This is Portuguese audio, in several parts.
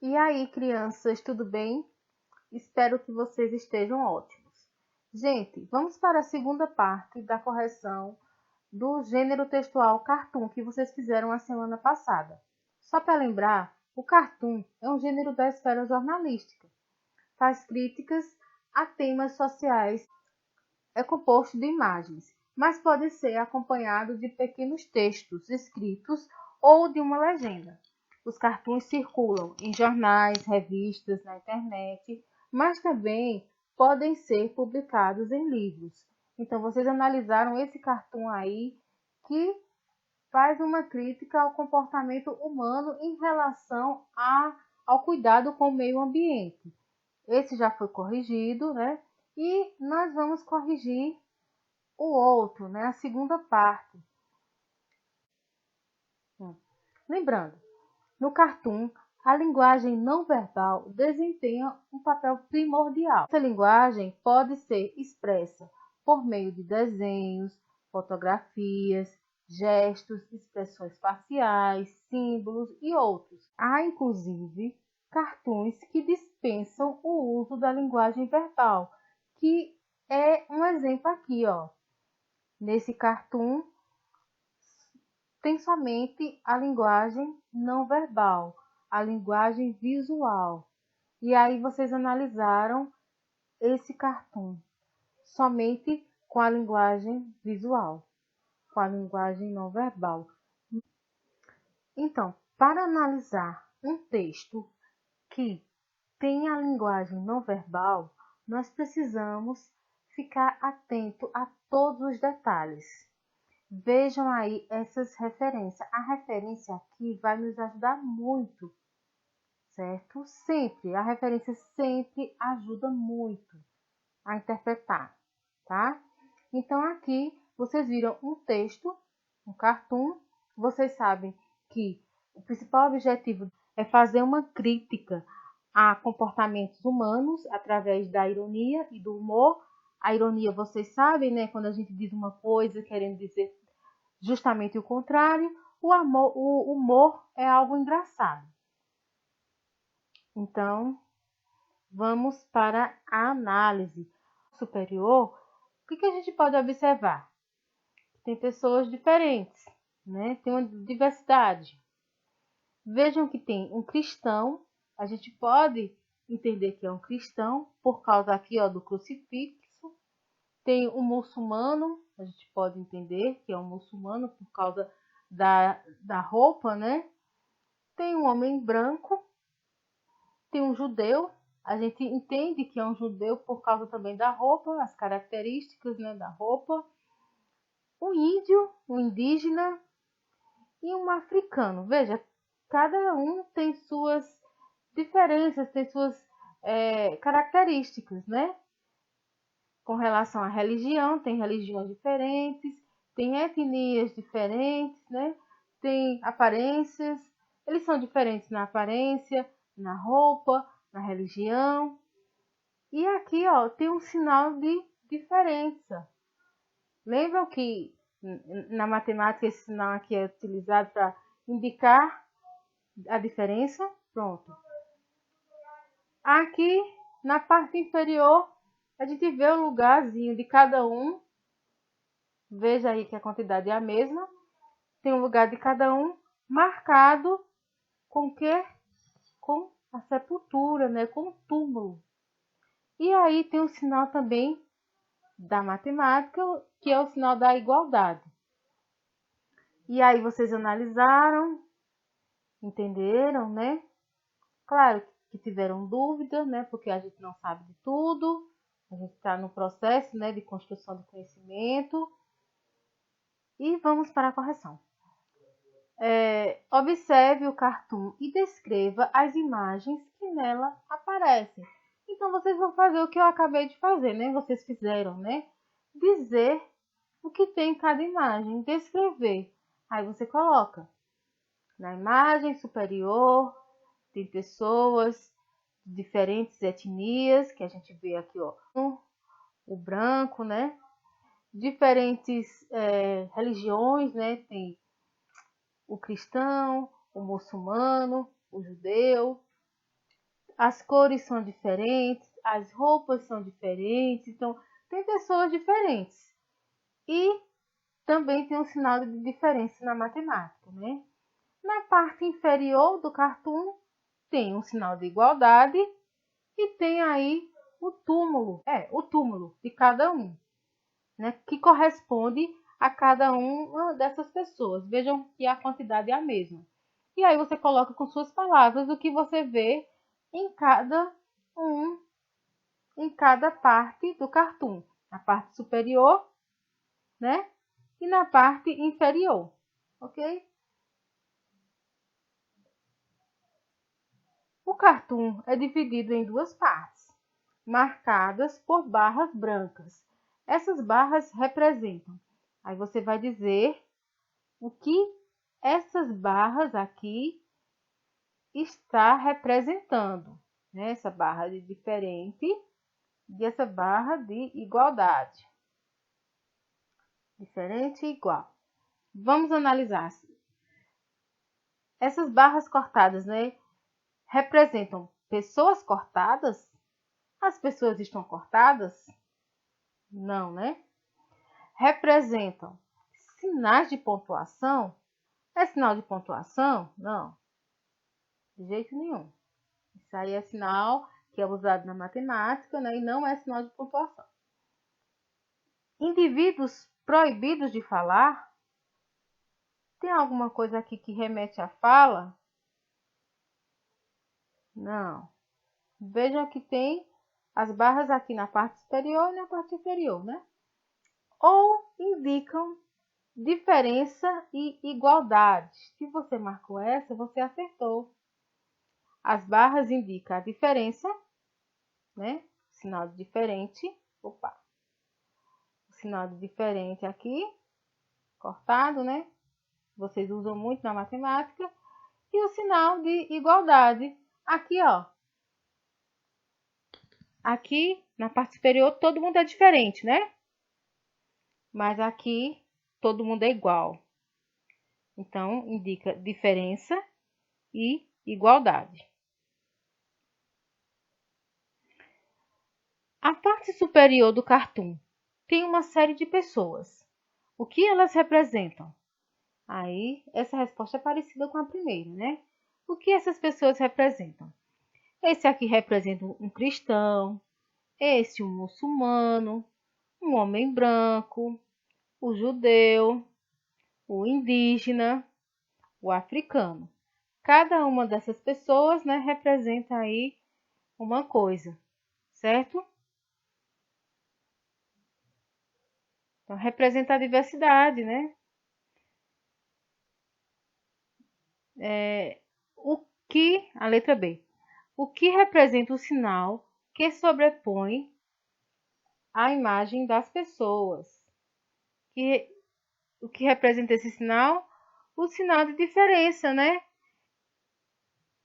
E aí, crianças, tudo bem? Espero que vocês estejam ótimos. Gente, vamos para a segunda parte da correção do gênero textual cartoon que vocês fizeram a semana passada. Só para lembrar, o cartoon é um gênero da esfera jornalística. Faz críticas a temas sociais, é composto de imagens, mas pode ser acompanhado de pequenos textos escritos ou de uma legenda. Os cartoons circulam em jornais, revistas, na internet, mas também podem ser publicados em livros. Então, vocês analisaram esse cartoon aí que faz uma crítica ao comportamento humano em relação ao cuidado com o meio ambiente. Esse já foi corrigido, né? E nós vamos corrigir o outro, né? A segunda parte. Lembrando, no cartoon, a linguagem não verbal desempenha um papel primordial. Essa linguagem pode ser expressa por meio de desenhos, fotografias, gestos, expressões faciais, símbolos e outros. Há, inclusive, cartoons que dispensam o uso da linguagem verbal, que é um exemplo aqui, ó. Nesse cartoon, tem somente a linguagem não verbal, a linguagem visual. E aí vocês analisaram esse cartoon somente com a linguagem visual, com a linguagem não verbal. Então, para analisar um texto que tem a linguagem não verbal, nós precisamos ficar atento a todos os detalhes. Vejam aí essas referências. A referência aqui vai nos ajudar muito, certo? Sempre, a referência sempre ajuda muito a interpretar, tá? Então aqui vocês viram um texto, um cartoon. Vocês sabem que o principal objetivo é fazer uma crítica a comportamentos humanos através da ironia e do humor. A ironia, vocês sabem, né? Quando a gente diz uma coisa querendo dizer justamente o contrário, o humor é algo engraçado. Então, vamos para a análise superior. O que a gente pode observar? Tem pessoas diferentes, né? Tem uma diversidade. Vejam que tem um cristão, a gente pode entender que é um cristão por causa aqui, ó, do crucifixo. Tem um muçulmano, a gente pode entender que é um muçulmano por causa da roupa, né? Tem um homem branco, tem um judeu, a gente entende que é um judeu por causa também da roupa, as características, né, da roupa. Um índio, um indígena e um africano. Veja, cada um tem suas diferenças, tem suas características, né? Com relação à religião, tem religiões diferentes, tem etnias diferentes, né? Tem aparências, eles são diferentes na aparência, na roupa, na religião. E aqui, ó, tem um sinal de diferença. Lembram que na matemática esse sinal aqui é utilizado para indicar a diferença? Pronto. Aqui na parte inferior a gente vê o lugarzinho de cada um. Veja aí que a quantidade é a mesma. Tem um lugar de cada um marcado com o quê? Com a sepultura, né? Com o túmulo. E aí tem o sinal também da matemática, que é o sinal da igualdade. E aí vocês analisaram, entenderam, né? Claro que tiveram dúvida, né? Porque a gente não sabe de tudo. A gente está no processo, né, de construção do conhecimento. E vamos para a correção. Observe o cartoon e descreva as imagens que nela aparecem. Então, vocês vão fazer o que eu acabei de fazer, né? Vocês fizeram, né? Dizer o que tem em cada imagem, descrever. Aí você coloca na imagem superior, tem pessoas de diferentes etnias, que a gente vê aqui, ó, o branco, né? Diferentes religiões, né? Tem o cristão, o muçulmano, o judeu. as cores são diferentes, as roupas são diferentes, então tem pessoas diferentes. E também tem um sinal de diferença na matemática, né? Na parte inferior do cartoon tem um sinal de igualdade e tem aí o túmulo de cada um, né? Que corresponde a cada uma dessas pessoas. Vejam que a quantidade é a mesma. E aí você coloca com suas palavras o que você vê em cada parte do cartoon. Na parte superior, né? E na parte inferior, ok? O cartoon é dividido em duas partes, marcadas por barras brancas. Essas barras representam. Aí você vai dizer o que essas barras aqui está representando, né? Essa barra de diferente e essa barra de igualdade. Diferente e igual. Vamos analisar. Essas barras cortadas, né? Representam pessoas cortadas? As pessoas estão cortadas? Não, né? Representam sinais de pontuação? É sinal de pontuação? Não, de jeito nenhum. Isso aí é sinal que é usado na matemática, né? E não é sinal de pontuação. Indivíduos proibidos de falar? Tem alguma coisa aqui que remete à fala? Não. Vejam que tem as barras aqui na parte superior e na parte inferior, né? Ou indicam diferença e igualdade. Se você marcou essa, você acertou. As barras indicam a diferença, né? Sinal de diferente. Opa! O sinal de diferente aqui, cortado, né? Vocês usam muito na matemática. E o sinal de igualdade. Aqui, ó. Aqui, na parte superior, todo mundo é diferente, né? Mas aqui, todo mundo é igual. Então, indica diferença e igualdade. A parte superior do cartoon tem uma série de pessoas. O que elas representam? Aí, essa resposta é parecida com a primeira, né? O que essas pessoas representam? Esse aqui representa um cristão, esse um muçulmano, um homem branco, o judeu, o indígena, o africano. Cada uma dessas pessoas, né, representa aí uma coisa, certo? Então, representa a diversidade, né? A letra B. O que representa o sinal que sobrepõe a imagem das pessoas? O que representa esse sinal? O sinal de diferença, né?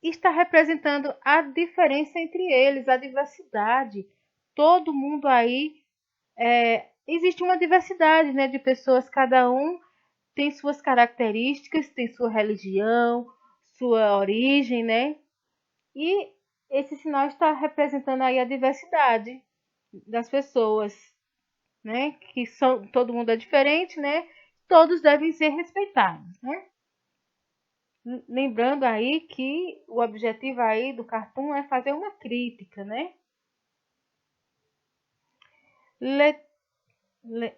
Está representando a diferença entre eles, a diversidade. Todo mundo aí, existe uma diversidade, né, de pessoas, cada um tem suas características, tem sua religião, sua origem, né? E esse sinal está representando aí a diversidade das pessoas, né? Que todo mundo é diferente, né? Todos devem ser respeitados, né? Lembrando aí que o objetivo aí do cartoon é fazer uma crítica, né?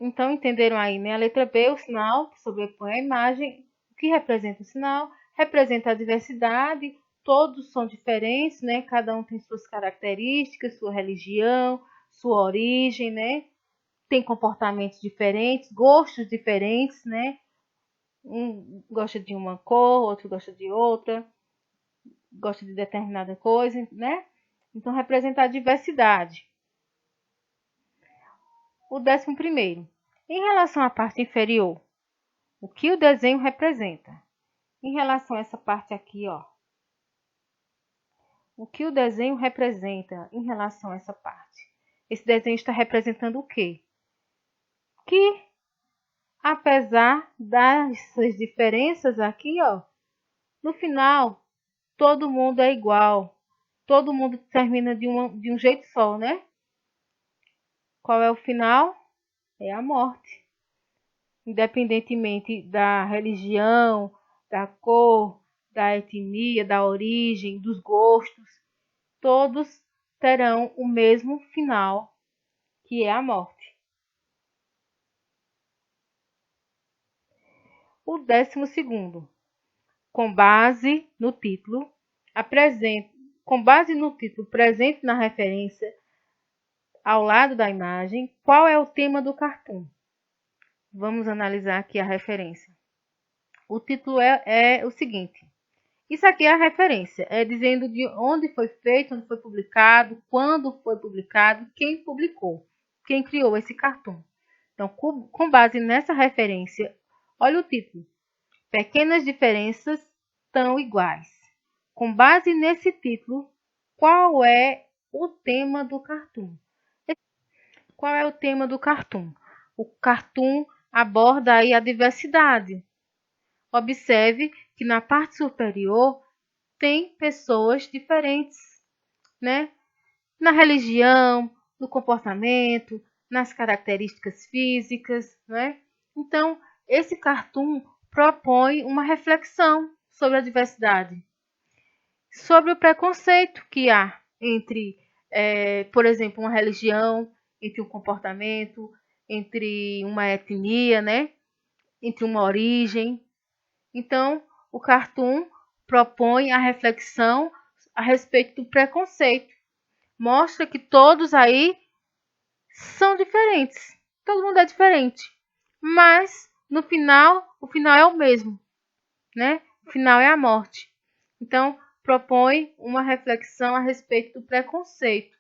Então entenderam aí, né? A letra B, o sinal que sobrepõe a imagem, o que representa o sinal, representa a diversidade, todos são diferentes, né? Cada um tem suas características, sua religião, sua origem, né? Tem comportamentos diferentes, gostos diferentes, né? Um gosta de uma cor, outro gosta de outra, gosta de determinada coisa, né? Então representa a diversidade. O 11º. Em relação à parte inferior, o que o desenho representa? Em relação a essa parte aqui, ó. O que o desenho representa em relação a essa parte? Esse desenho está representando o quê? Que, apesar dessas diferenças aqui, ó, no final, todo mundo é igual. todo mundo termina de um jeito só, né? Qual é o final? É a morte. Independentemente da religião, da cor, da etnia, da origem, dos gostos, todos terão o mesmo final, que é a morte. O 12º, com base no título, presente na referência ao lado da imagem, qual é o tema do cartoon? Vamos analisar aqui a referência. O título é o seguinte. Isso aqui é a referência, é dizendo de onde foi feito, onde foi publicado, quando foi publicado, quem publicou, quem criou esse cartoon. Então, com base nessa referência, olha o título. Pequenas diferenças tão iguais. Com base nesse título, qual é o tema do cartoon? Qual é o tema do cartoon? O cartoon aborda aí a diversidade. Observe que na parte superior tem pessoas diferentes, né? Na religião, no comportamento, nas características físicas, né? Então, esse cartoon propõe uma reflexão sobre a diversidade, sobre o preconceito que há entre, por exemplo, uma religião, entre um comportamento, entre uma etnia, né? Entre uma origem. Então, o cartoon propõe a reflexão a respeito do preconceito. Mostra que todos aí são diferentes. Todo mundo é diferente. Mas, no final, o final é o mesmo, né? O final é a morte. Então, propõe uma reflexão a respeito do preconceito.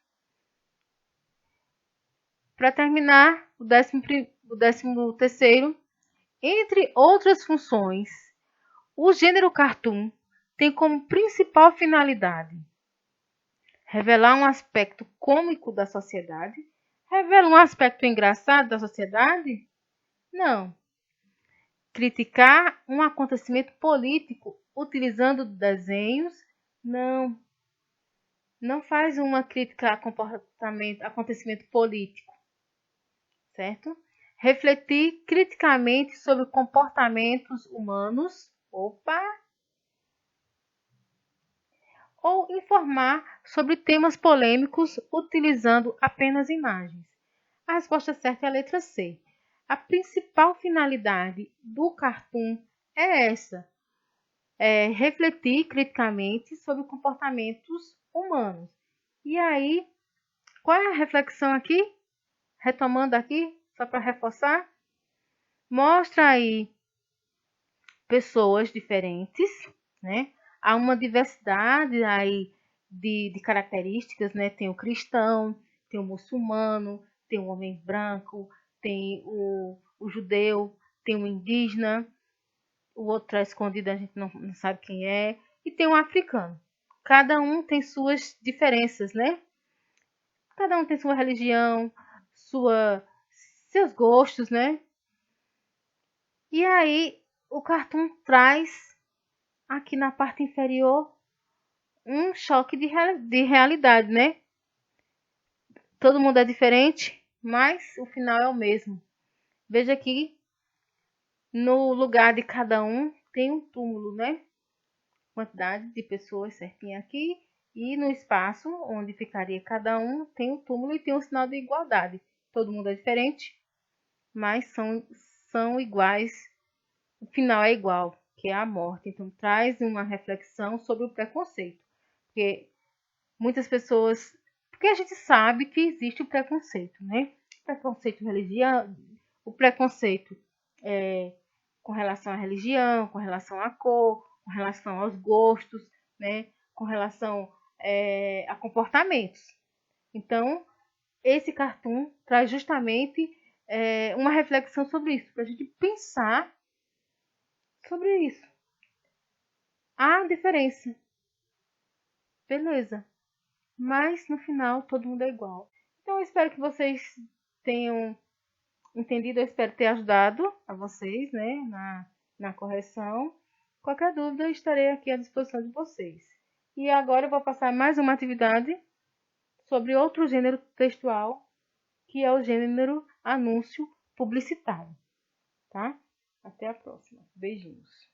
Para terminar, o 13º, entre outras funções, o gênero cartoon tem como principal finalidade revelar um aspecto cômico da sociedade. Revela um aspecto engraçado da sociedade? Não. Criticar um acontecimento político utilizando desenhos? Não. Não faz uma crítica a acontecimento político, certo? Refletir criticamente sobre comportamentos humanos. Opa! Ou informar sobre temas polêmicos utilizando apenas imagens. A resposta certa é a letra C. A principal finalidade do cartoon é essa: refletir criticamente sobre comportamentos humanos. E aí, qual é a reflexão aqui? Retomando aqui, só para reforçar, mostra aí pessoas diferentes, né? Há uma diversidade aí de características, né? Tem o cristão, tem o muçulmano, tem o homem branco, tem o judeu, tem o indígena, o outro está escondido, a gente não sabe quem é, e tem o africano. Cada um tem suas diferenças, né? Cada um tem sua religião, seus gostos, né? E aí o cartoon traz aqui na parte inferior um choque de realidade, né? Todo mundo é diferente, mas o final é o mesmo. Veja que no lugar de cada um tem um túmulo, né? Quantidade de pessoas certinha aqui. E no espaço onde ficaria cada um tem um túmulo e tem um sinal de igualdade. Todo mundo é diferente, mas são iguais. O final é igual, que é a morte. Então traz uma reflexão sobre o preconceito. Porque muitas pessoas... Porque a gente sabe que existe o preconceito, né? O preconceito religião, o preconceito com relação à religião, com relação à cor, com relação aos gostos, né? Com relação a comportamentos. Então, esse cartoon traz justamente uma reflexão sobre isso, para a gente pensar sobre isso. Há diferença, beleza, mas no final todo mundo é igual. Então, eu espero que vocês tenham entendido, eu espero ter ajudado a vocês, né, na correção. Qualquer dúvida, eu estarei aqui à disposição de vocês. E agora eu vou passar mais uma atividade sobre outro gênero textual, que é o gênero anúncio publicitário, tá? Até a próxima. Beijinhos.